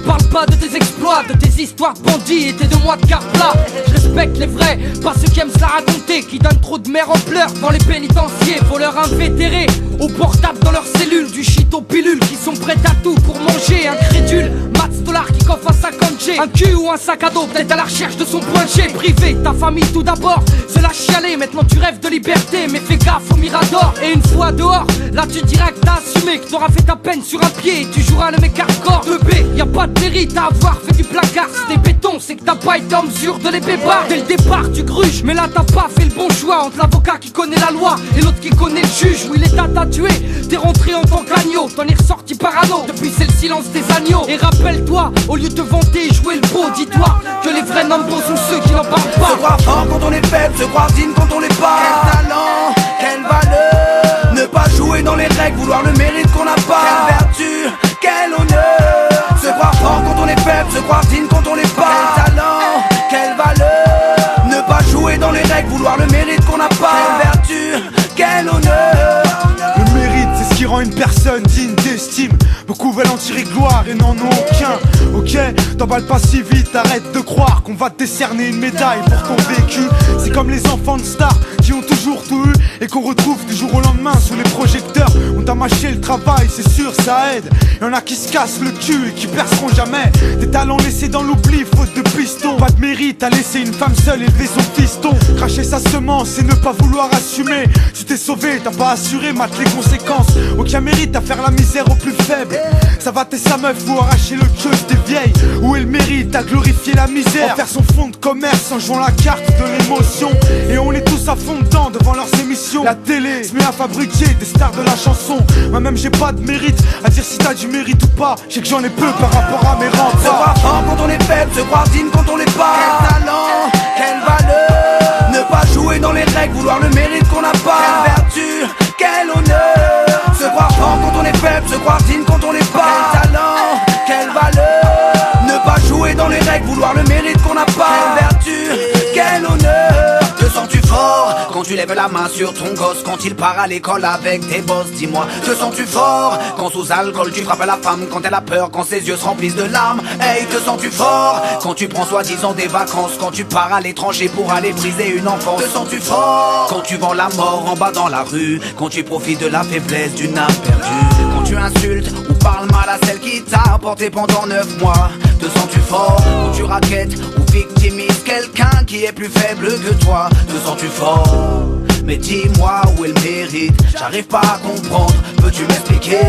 parle pas de tes exploits, de tes histoires de bandits et tes 2 mois de carplat. Je respecte les vrais, pas ceux qui aiment se la raconter, qui donnent trop de mères en pleurs dans les pénitenciers. Voleurs invétérés, au portable dans leurs cellules, du shit aux pilules, qui sont prêts à tout pour manger. Incrédule, Mats Dollar qui coffre à 50 G. Un cul ou un sac à dos, peut-être à la recherche de son point G. Privé, ta famille tout d'abord, c'est la chialer. Maintenant tu rêves de liberté, mais fais gaffe au mirador. Et une fois dehors, là tu diras que t'as assumé, que t'auras fait ta peine sur un pied et tu joueras le mec hardcore. 2B, y'a pas de mérite à avoir fait du placard. Si t'es béton, c'est que t'as pas été en mesure de les bébar. Dès le départ tu gruges, mais là t'as pas fait le bon choix. Entre l'avocat qui connaît la loi et l'autre qui connaît le juge. Oui l'état t'a tué, t'es rentré en tant qu'agneau, t'en es ressorti parano. Depuis c'est le silence des agneaux. Et rappelle-toi, au lieu de te vanter et jouer le beau, dis-toi que les vrais numbers sont ceux qui n'en parlent pas. Se croire fort quand on est faible, se croire digne quand on l'est pas. Quel talent, quelle valeur, ne pas jouer dans les règles, vouloir le mérite qu'on n'a pas. Quelle vertu, quel honneur, se croire fort quand on est faible, se croire digne quand on l'est pas. Quel talent, quelle valeur, ne pas jouer dans les règles, vouloir le mérite qu'on n'a pas. Quelle vertu, quel honneur. Le mérite, c'est ce qui rend une personne digne d'estime. Beaucoup veulent en tirer gloire et n'en ont aucun. Ok, t'emballes pas si vite, arrête de croire qu'on va te décerner une médaille pour ton vécu. C'est comme les enfants de stars qui ont toujours tout eu et qu'on retrouve du jour au lendemain sous les projecteurs. On t'a mâché le travail, c'est sûr, ça aide. Y'en a qui se cassent le cul et qui perceront jamais. Des talents laissés dans l'oubli, faute de piston. Pas de mérite à laisser une femme seule élever son fiston. Cracher sa semence et ne pas vouloir assumer. Tu t'es sauvé, t'as pas assuré, mate les conséquences. Aucun mérite à faire la misère aux plus faibles. Ça va tes sa meuf ou arracher le queue des vieilles. Où est le mérite à glorifier la misère, en faire son fond de commerce en jouant la carte de l'émotion. Et on est tous à fond dedans devant leurs émissions. La télé se met à fabriquer des stars de la chanson. Moi-même j'ai pas de mérite à dire si t'as du mérite ou pas. J'ai que j'en ai peu par rapport à mes remparts. Se croire fort quand on est faible, se croire digne quand on l'est pas. Quel talent, quelle valeur, ne pas jouer dans les règles, vouloir le mérite qu'on n'a pas. Quelle vertu, quel honneur, se croire fort quand on est faible, se croire digne quand on l'est pas. Quel talent, quelle valeur, ne pas jouer dans les règles, vouloir le mérite qu'on n'a pas. Quelle vertu, quel honneur. Te sens-tu fort quand tu lèves la main sur ton gosse, quand il part à l'école avec tes boss, dis-moi. Te sens-tu fort quand sous alcool tu frappes à la femme, quand elle a peur, quand ses yeux se remplissent de larmes. Hey, te sens-tu fort quand tu prends soi-disant des vacances, quand tu pars à l'étranger pour aller briser une enfance. Te sens-tu fort quand tu vends la mort en bas dans la rue, quand tu profites de la faiblesse d'une âme perdue, quand tu insultes ou parles mal à celle qui t'a porté pendant 9 mois. Te sens-tu fort quand tu raquettes ou victimises quelqu'un qui est plus faible que toi. Te sens-tu fort? Mais dis-moi où est le mérite, j'arrive pas à comprendre, peux-tu m'expliquer?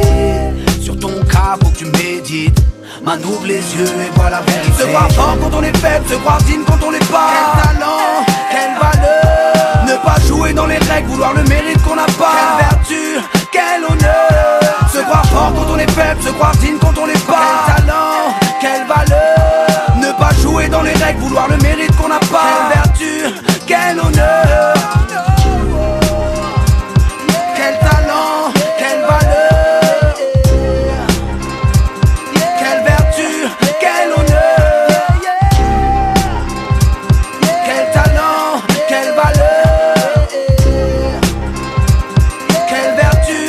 Sur ton cas faut que tu médites, man ouvre les yeux et vois la vérité. Se croire fort quand on est faible, se croire digne quand on l'est pas. Quel talent, quelle valeur, ne pas jouer dans les règles, vouloir le mérite qu'on n'a pas. Quelle vertu, quel honneur, se croire fort quand on est faible, se croire digne quand on l'est pas. Quel talent, quelle valeur, ne pas jouer dans les règles, vouloir le mérite qu'on n'a pas. Quelle vertu, quel honneur. Quel talent, quelle valeur, quelle vertu, quel honneur. Quel talent, quelle valeur, quelle vertu,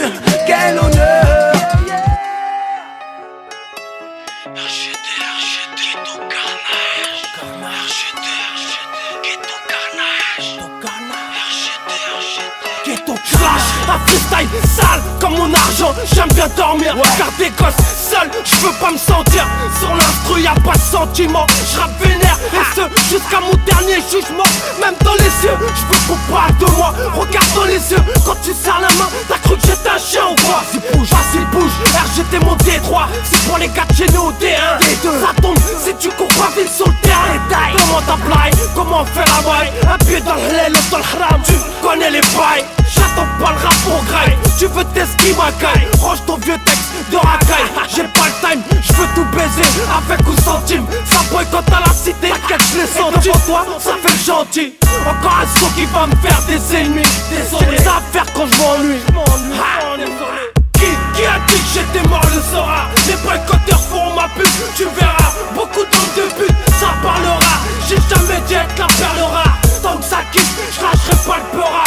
quel honneur. Un freestyle sale comme mon argent, j'aime bien dormir, faire des gosses seul, j'veux pas me sentir. Sur l'instru y'a pas de sentiment, j'rappe vénère, et ce jusqu'à mon dernier jugement. Même dans les yeux, j'veux qu'on parle de moi. Regarde dans les yeux, quand tu serres la main, t'as cru que j'étais un chien ou quoi? Vas-y bouge, RGT mon D3, c'est pour les gars de chez nous au D1 D2. Ça tombe si tu cours pas vite sur le terrain. Comment t'as blague, comment on fait la baille? Un pied dans le halal, l'autre dans le haram, tu connais les bails. J'attends pas le rap pour graille, tu veux t'esquiver ma caille. Range ton vieux texte de racaille, j'ai pas le time, j'veux tout baiser avec ou centime. Ça boycotte à la cité, t'inquiète j'l'ai senti. Devant toi, ça fait le gentil. Encore un son qui va me faire des ennemis. Désolé, j'ai des affaires quand j'm'ennuie. Qui a dit que j'étais mort le saura. Les boycotteurs feront ma pub, tu verras. Beaucoup d'hommes de but, ça parlera. J'ai jamais dit être la perle rare. Tant que ça kiffe, j'lâcherai pas le peura.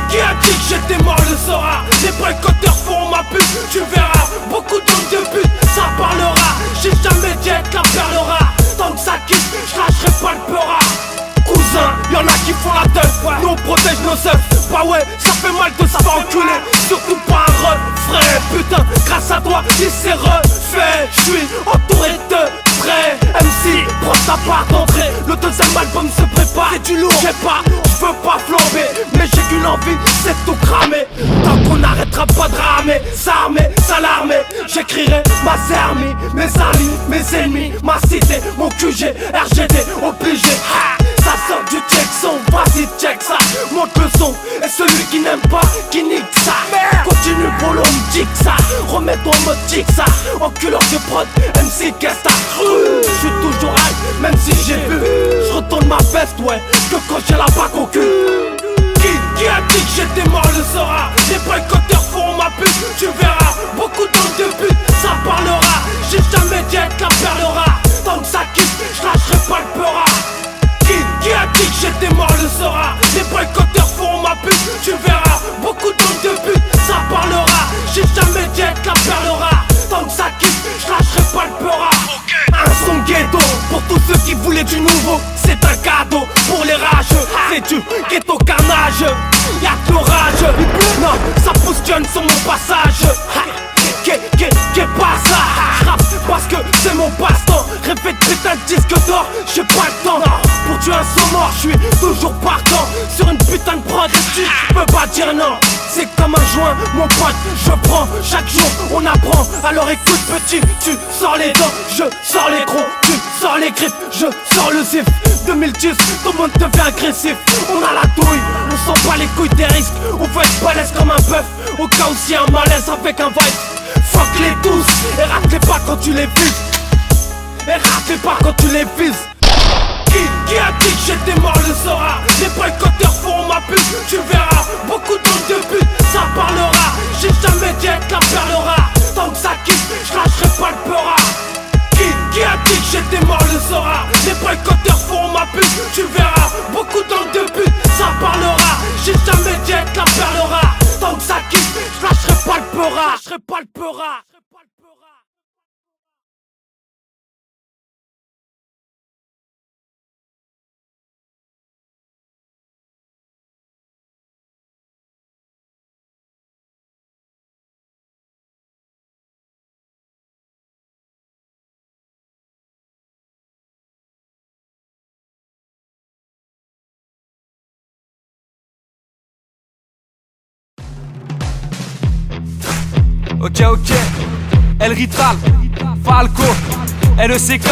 Qui a dit que j'étais mort le saura. Les boycotteurs feront ma pub, tu verras. Beaucoup d'hommes de but, ça parlera. J'ai jamais vrai, ça fait mal de se faire enculer. Surtout pas un refrain, putain, grâce à toi il s'est refait. J'suis entouré de vrais MC, prends ta part d'entrée. Le deuxième album se prépare, c'est du lourd. J'sais pas, j'veux pas flamber, mais j'ai qu'une envie, c'est tout cramer. Tant qu'on n'arrêtera pas de ramer, s'armer, s'alarmer. J'écrirai ma zermie, mes amis, mes ennemis, ma cité, mon QG, RGD, obligé. Ça sort du check son, vas-y check ça. Monte le son, et celui qui n'aime pas, qui nique ça. Continue pour l'homme, me ça. Remets-toi en mode tic ça. Enculeur de prod, MC qu'est-ce t'as cru? J'suis toujours hype, même si j'ai vu. J'retourne ma veste, ouais, que quand j'ai la bac au cul. Qui a dit que j'étais mort le saura? Les boycotteurs feront ma pub, tu verras. Beaucoup d'hommes de but, ça parlera. J'ai jamais dit être la perle rare. Tant que ça kiffe, j'lâcherai pas le peura. Qui a dit que j'étais mort le saura? Les boycotteurs feront ma pub, tu verras. Beaucoup d'hommes de but, ça parlera. J'ai jamais dit être la perle rare. Tant que ça kiffe, j'lâcherai pas le peura. Un son ghetto pour tous ceux qui voulaient du nouveau. C'est un cadeau pour les rageux. C'est du ghetto carnage. Y'a que l'orage. Non, ça pousse John sur mon passage. Qu'est pas ça? J'rappe parce que c'est mon passe-temps. Rêver de putain de disque d'or, j'ai pas le temps. Pour tuer un saut mort, j'suis toujours partant. Sur une putain de prod, tu peux pas dire non. C'est comme un joint, mon pote, je prends. Chaque jour, on apprend. Alors écoute petit, tu sors les dents, je sors les gros, tu sors les griffes, je sors le zif. 2010, tout le monde devient agressif. On a la douille, on s'en bat les couilles des risques. On veut être balèze comme un bœuf, au cas où s'il y a un malaise avec un vibe. Fuck les tous, et rate-les pas quand tu les vises. Et rate-les pas quand tu les vises. Qui a dit que j'étais mort le saura? Les boycotteurs feront ma pub, tu verras. Beaucoup d'hommes de but, ça parlera. J'ai jamais dit être la perle rare. Tant que ça kiffe, j'lâcherai pas le peura. Qui a dit que j'étais mort le saura? Les boycotteurs feront ma pub, tu verras. Beaucoup d'hommes de but, ça parlera. J'ai jamais dit être la perle rare. Tant que ça kiffe, j'lâcherai pas le peura. J'lâcherai pas le peura. Ok, El Ritral, Falco, LECK,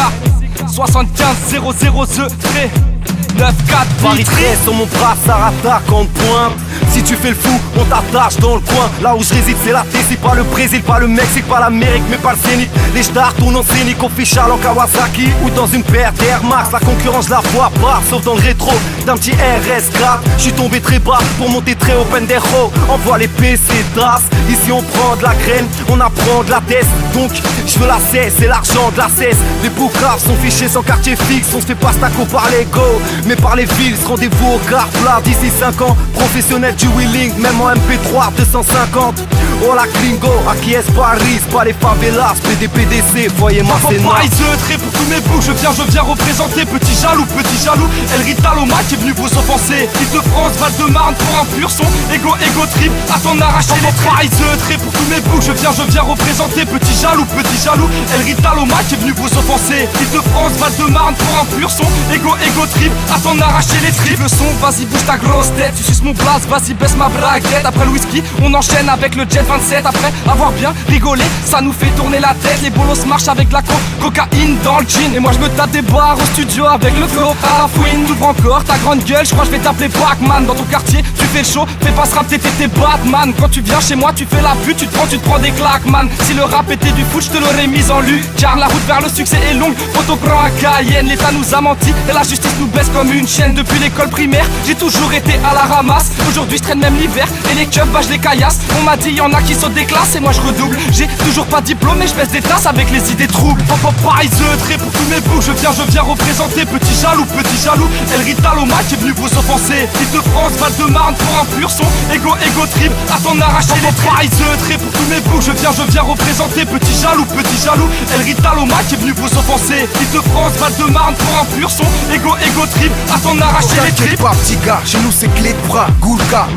75 00 3 9-4 Paris 13 sur mon brassard attaque en pointe. Si tu fais le fou, on t'attache dans le coin. Là où je réside, c'est la Tessie, pas le Brésil, pas le Mexique, pas l'Amérique, mais pas le Zénith. Les stars tournent en scénique, official en Kawasaki ou dans une paire d'Air Max. La concurrence, je la vois pas, sauf dans le rétro d'un petit RS4. Je suis tombé très bas pour monter très haut, pendejo. Envoie les PC d'as. Ici on prend de la graine, on apprend de la test. Donc je veux la cesse, c'est l'argent de la cesse. Les boucaves sont fichés sans quartier fixe. On se fait pas staco par les go, mais par les villes. Rendez-vous au car plat d'ici 5 ans. Professionnel du wheeling, même en MP3 250. Oh la Klingo, aquí es Paris, pas les favelas, PDPDC, voyez ma scéna. Paris très pour tous mes bouts, je viens représenter. Petit jaloux, El Ritaloma qui est venu vous offenser. Île-de-France, Val-de-Marne pour un pur son. Ego trip, à t'en arracher les traits. Paris très pour tous mes bouts, je viens représenter. Petit jaloux, El Ritaloma qui est venu vous offenser. Île-de-France, Val-de-Marne pour un pur son. Ego trip, à t'en arracher les tripes. Le son, vas-y bouge ta grosse tête, tu suces mon blast, vas-y baisse ma braguette. Après le whisky, on enchaîne avec le jet 27. Après avoir bien rigolé, ça nous fait tourner la tête. Les bolos marchent avec la cocaïne dans le jean. Et moi je me tape des barres au studio avec le flow à la fouine. T'ouvres encore ta grande gueule, je crois que je vais t'appeler Pac-Man. Dans ton quartier, tu fais le show, fais pas ce rap, t'es Batman. Quand tu viens chez moi, tu fais la pute, tu te prends des claques, man. Si le rap était du foot, je te l'aurais mis en lu. Car la route vers le succès est longue, photo prend à Cayenne. L'État nous a menti et la justice nous baisse comme une chaîne. Depuis l'école primaire, j'ai toujours été à la ramasse. Aujourd'hui je traîne même l'hiver et les keufs, bah je les caillasse. On m'a dit y'en a qui sautent des classes et moi je redouble. J'ai toujours pas de diplôme mais je baisse des tasses avec les idées troubles. Paris très pour tous mes bouts, je viens représenter. Petit jaloux, El Ritaloma qui est venu vous offenser. Île-de-France, Val-de-Marne pour un pur son. Ego trip, à t'en arracher les traits. Paris très pour tous mes bouts, je viens représenter. Petit jaloux, El Ritaloma qui est venu vous offenser. Île-de-France, Val-de-Marne pour un pur son. Ego trip, à t'en arracher les tripes. Pas petit gars, chez nous c'est clé de bras, Goulka, ma